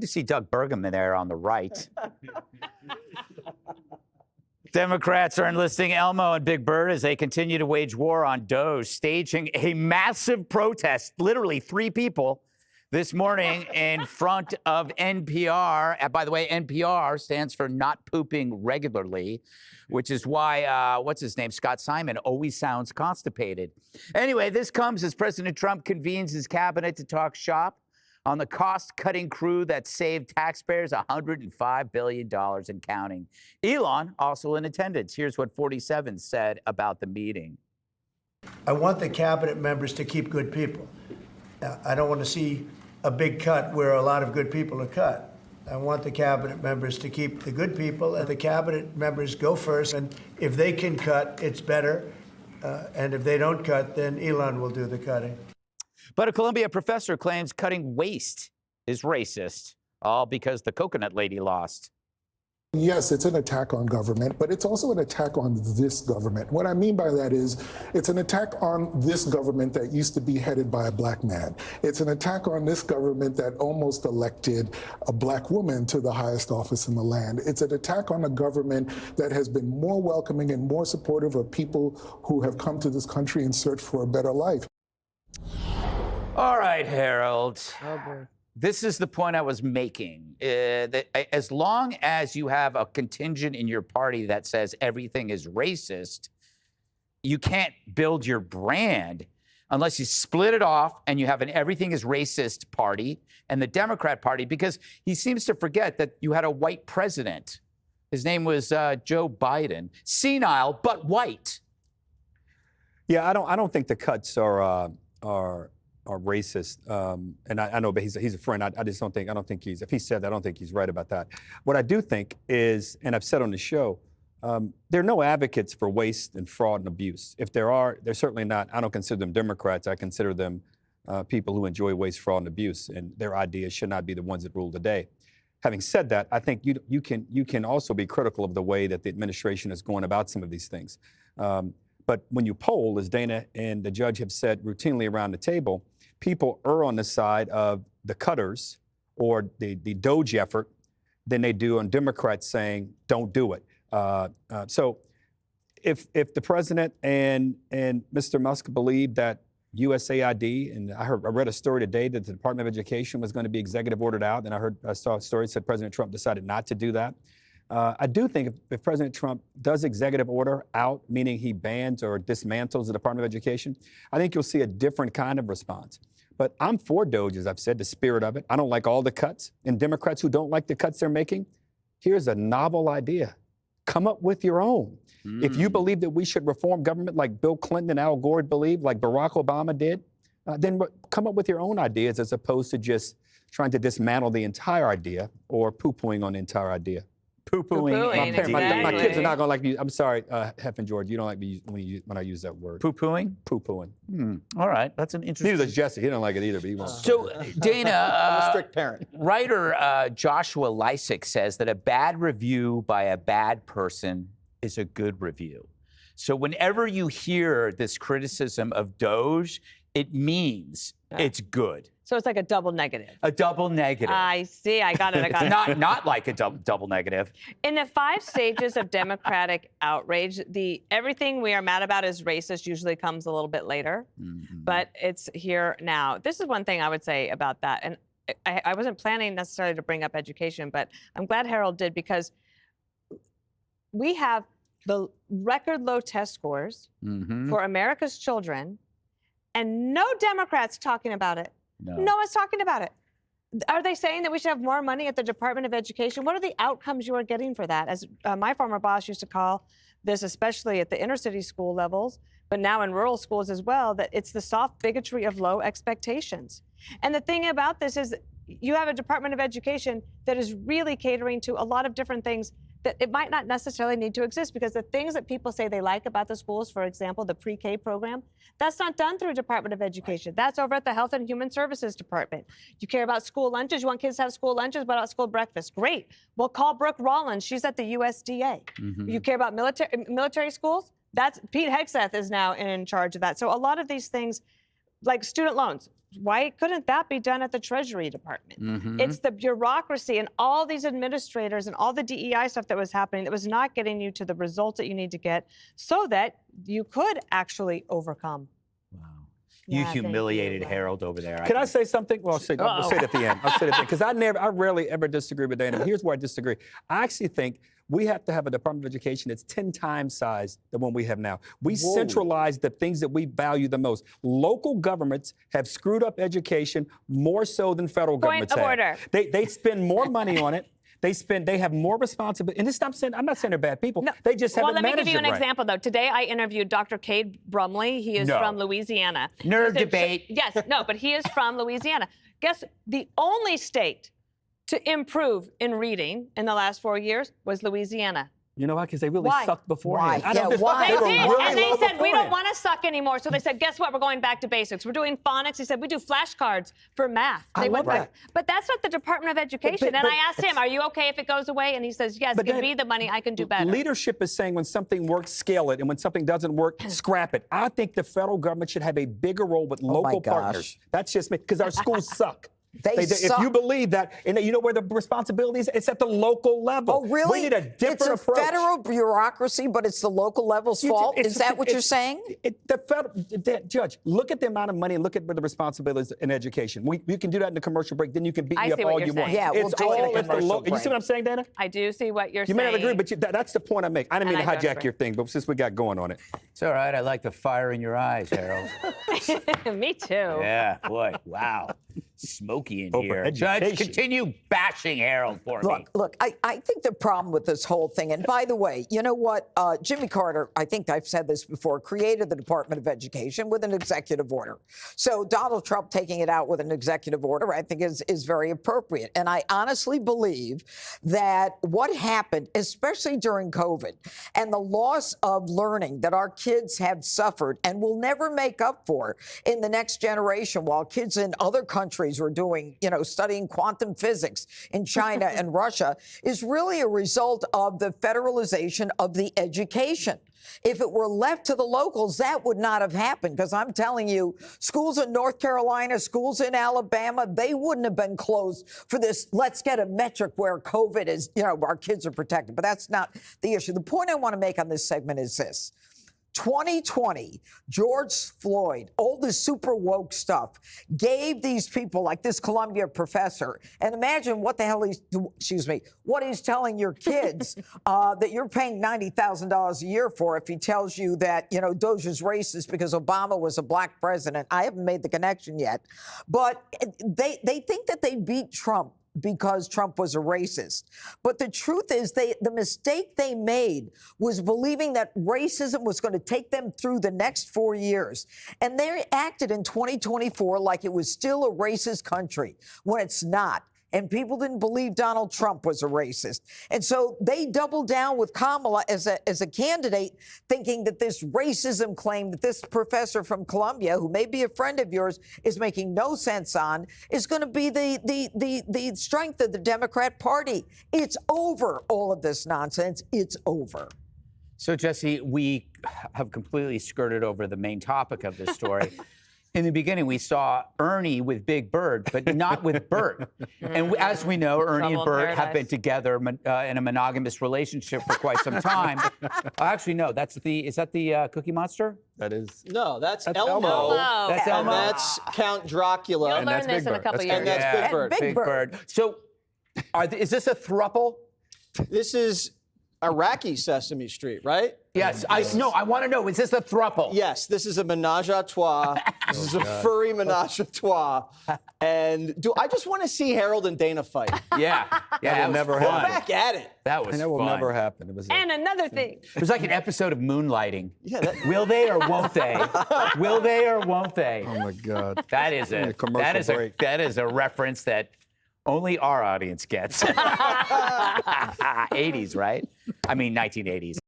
Good to see Doug Burgum there on the right. Democrats are enlisting Elmo and Big Bird as they continue to wage war on DOGE, staging a massive protest, literally 3 people, this morning in front of NPR. By the way, NPR stands for Not Pooping Regularly, which is why, what's his name, Scott Simon, always sounds constipated. Anyway, this comes as President Trump convenes his cabinet to talk shop on the cost-cutting crew that saved taxpayers $105 billion and counting. Elon, also in attendance. Here's what 47 said about the meeting. I want the cabinet members to keep good people. I don't want to see a big cut where a lot of good people are cut. I want the cabinet members to keep the good people, and the cabinet members go first. And if they can cut, it's better. And if they don't cut, then Elon will do the cutting. But a Columbia professor claims cutting waste is racist, all because the coconut lady lost. Yes, it's an attack on government, but it's also an attack on this government. What I mean by that is it's an attack on this government that used to be headed by a black man. It's an attack on this government that almost elected a black woman to the highest office in the land. It's an attack on a government that has been more welcoming and more supportive of people who have come to this country in search for a better life. All right, Harold. Oh, boy. This is the point I was making. That as long as you have a contingent in your party that says everything is racist, you can't build your brand unless you split it off and you have an everything is racist party and the Democrat Party, because he seems to forget that you had a white president. His name was Joe Biden. Senile, but white. Yeah, I don't think the cuts are racist, and I know, but he's a friend. I don't think he's. If he said that, I don't think he's right about that. What I do think is, and I've said on the show, there are no advocates for waste and fraud and abuse. If there are, they're certainly not. I don't consider them Democrats. I consider them people who enjoy waste, fraud, and abuse, and their ideas should not be the ones that rule the day. Having said that, I think you can also be critical of the way that the administration is going about some of these things. But when you poll, as Dana and the judge have said routinely around the table, people err on the side of the cutters or the DOGE effort than they do on Democrats saying, don't do it. So if the president and Mr. Musk believe that USAID, and I read a story today that the Department of Education was going to be executive ordered out, and I saw a story that said President Trump decided not to do that. I do think if President Trump does executive order out, meaning he bans or dismantles the Department of Education, I think you'll see a different kind of response. But I'm for DOGE, as I've said, the spirit of it. I don't like all the cuts. And Democrats who don't like the cuts they're making, here's a novel idea. Come up with your own. If you believe that we should reform government like Bill Clinton and Al Gore believed, like Barack Obama did, then come up with your own ideas as opposed to just trying to dismantle the entire idea or poo-pooing on the entire idea. Poo-pooing. My kids are not going to like me. I'm sorry, Hef and George, you don't like me when I use that word. Poo-pooing? Poo-pooing. All right, that's an interesting. Neither does Jesse. He don't like it either, but he won't. So, Dana, I'm a strict parent. Writer Joshua Lysick says that a bad review by a bad person is a good review. So whenever you hear this criticism of DOGE, it means it's good. So it's like a double negative. A double negative. I see. I got it. Not like a double negative. In the 5 stages of democratic outrage, everything we are mad about is racist usually comes a little bit later, but it's here now. This is one thing I would say about that. And I wasn't planning necessarily to bring up education, but I'm glad Harold did, because we have the record low test scores for America's children, and no Democrats talking about it. No one's talking about it. Are they saying that we should have more money at the Department of Education? What are the outcomes you are getting for that? As my former boss used to call this, especially at the inner city school levels, but now in rural schools as well, that it's the soft bigotry of low expectations. And the thing about this is you have a Department of Education that is really catering to a lot of different things that it might not necessarily need to exist, because the things that people say they like about the schools, for example, the pre-K program, that's not done through Department of Education. That's over at the Health and Human Services Department. You care about school lunches? You want kids to have school lunches? What about school breakfast? Great. We'll call Brooke Rollins. She's at the USDA. You care about military schools? That's Pete Hegseth is now in charge of that. So a lot of these things like student loans. Why couldn't that be done at the Treasury Department? Mm-hmm. It's the bureaucracy and all these administrators and all the DEI stuff that was happening that was not getting you to the results that you need to get so that you could actually overcome. Wow. You Yeah, thank humiliated you. Harold over there. Can I say something? Well, I'll say it at the end. I'll say it at the end because I rarely ever disagree with Dana. But here's where I disagree. I actually think we have to have a Department of Education that's 10 times size than one we have now. We centralize the things that we value the most. Local governments have screwed up education more so than federal governments have. Point of order. They spend more money on it. They have more responsibility. And this, I'm not saying they're bad people. No. They just haven't Well, let me managed give you an it right. example, though. Today, I interviewed Dr. Cade Brumley. He is No. from Louisiana. Nerd He said- debate. Yes, no, but he is from Louisiana. Guess the only state to improve in reading in the last 4 years was Louisiana. You know why? Because they really Why? sucked beforehand. Why? I don't Yeah, just- why? They were did, really and they low said, we don't beforehand. want to suck anymore. So they said, guess what? We're going back to basics. We're doing phonics. He said, we do flashcards for math. I They love went back. that. But that's not the Department of Education. And I asked him, are you okay if it goes away? And he says, yes, But give then- me the money. I can do better. Leadership is saying when something works, scale it, and when something doesn't work, scrap it. I think the federal government should have a bigger role with local gosh. partners. That's just me, because our schools suck. They If suck. you believe that, and you know where the responsibility is, it's at the local level. Oh, really? We need a different it's a approach. federal bureaucracy, but it's the local level's fault. Is that what you're saying? Judge, look at the amount of money and look at the responsibilities in education. You can do that in the commercial break, then you can beat I me up see what all you're you want. saying. Yeah, we'll It's do it in all a at the commercial local. You see break. what I'm saying, Dana? I do see what you're You saying. may not agree, but that's the point I make. I didn't mean to And I don't hijack your thing, but since we got going on it. It's all right. I like the fire in your eyes, Harold. Me too. Yeah, boy. Wow. Smoky in Oh, for here. Judge, education. continue bashing Harold for me. Look, I think the problem with this whole thing, and by the way, you know what? Jimmy Carter, I think I've said this before, created the Department of Education with an executive order. So Donald Trump taking it out with an executive order, I think is very appropriate. And I honestly believe that what happened, especially during COVID, and the loss of learning that our kids have suffered and will never make up for in the next generation, while kids in other countries were doing, studying quantum physics in China and Russia, is really a result of the federalization of the education. If it were left to the locals, that would not have happened, because I'm telling you, schools in North Carolina, schools in Alabama, they wouldn't have been closed for this. Let's get a metric where COVID is, our kids are protected. But that's not the issue. The point I want to make on this segment is this. 2020, George Floyd, all this super woke stuff, gave these people like this Columbia professor, and imagine what the hell what he's telling your kids that you're paying $90,000 a year for if he tells you that, DOGE is racist because Obama was a black president. I haven't made the connection yet. But they think that they beat Trump because Trump was a racist. But the truth is the mistake they made was believing that racism was going to take them through the next 4 years. And they acted in 2024 like it was still a racist country when it's not. And people didn't believe Donald Trump was a racist. And so they doubled down with Kamala as a candidate, thinking that this racism claim that this professor from Columbia, who may be a friend of yours, is making no sense on, is going to be the strength of the Democrat Party. It's over, all of this nonsense. It's over. So, Jesse, we have completely skirted over the main topic of this story. In the beginning, we saw Ernie with Big Bird, but not with Bert. And as we know, Ernie and Trouble in Bert have Paradise. been together in a monogamous relationship for quite some time. Actually, no, is that the Cookie Monster? That is. No, that's That's Elmo. Elmo. That's And Elmo. that's Count Dracula. You'll And learn that's this Big in a Bird. couple That's years. And that's Big Bird. Big Bird. So, is this a throuple? This is Iraqi Sesame Street, right? Yes. I want to know, is this a throuple? Yes, this is a menage a trois. This is a furry menage a trois. And I just want to see Harold and Dana fight. Yeah. Yeah, will that was never fun. happen. Back at it. That was And that will fun. never happen. And another thing. It was like an episode of Moonlighting. Yeah, Will they or won't they? Will they or won't they? Oh my God. That is a commercial break. that is a reference that only our audience gets. 80s, right? I mean 1980s.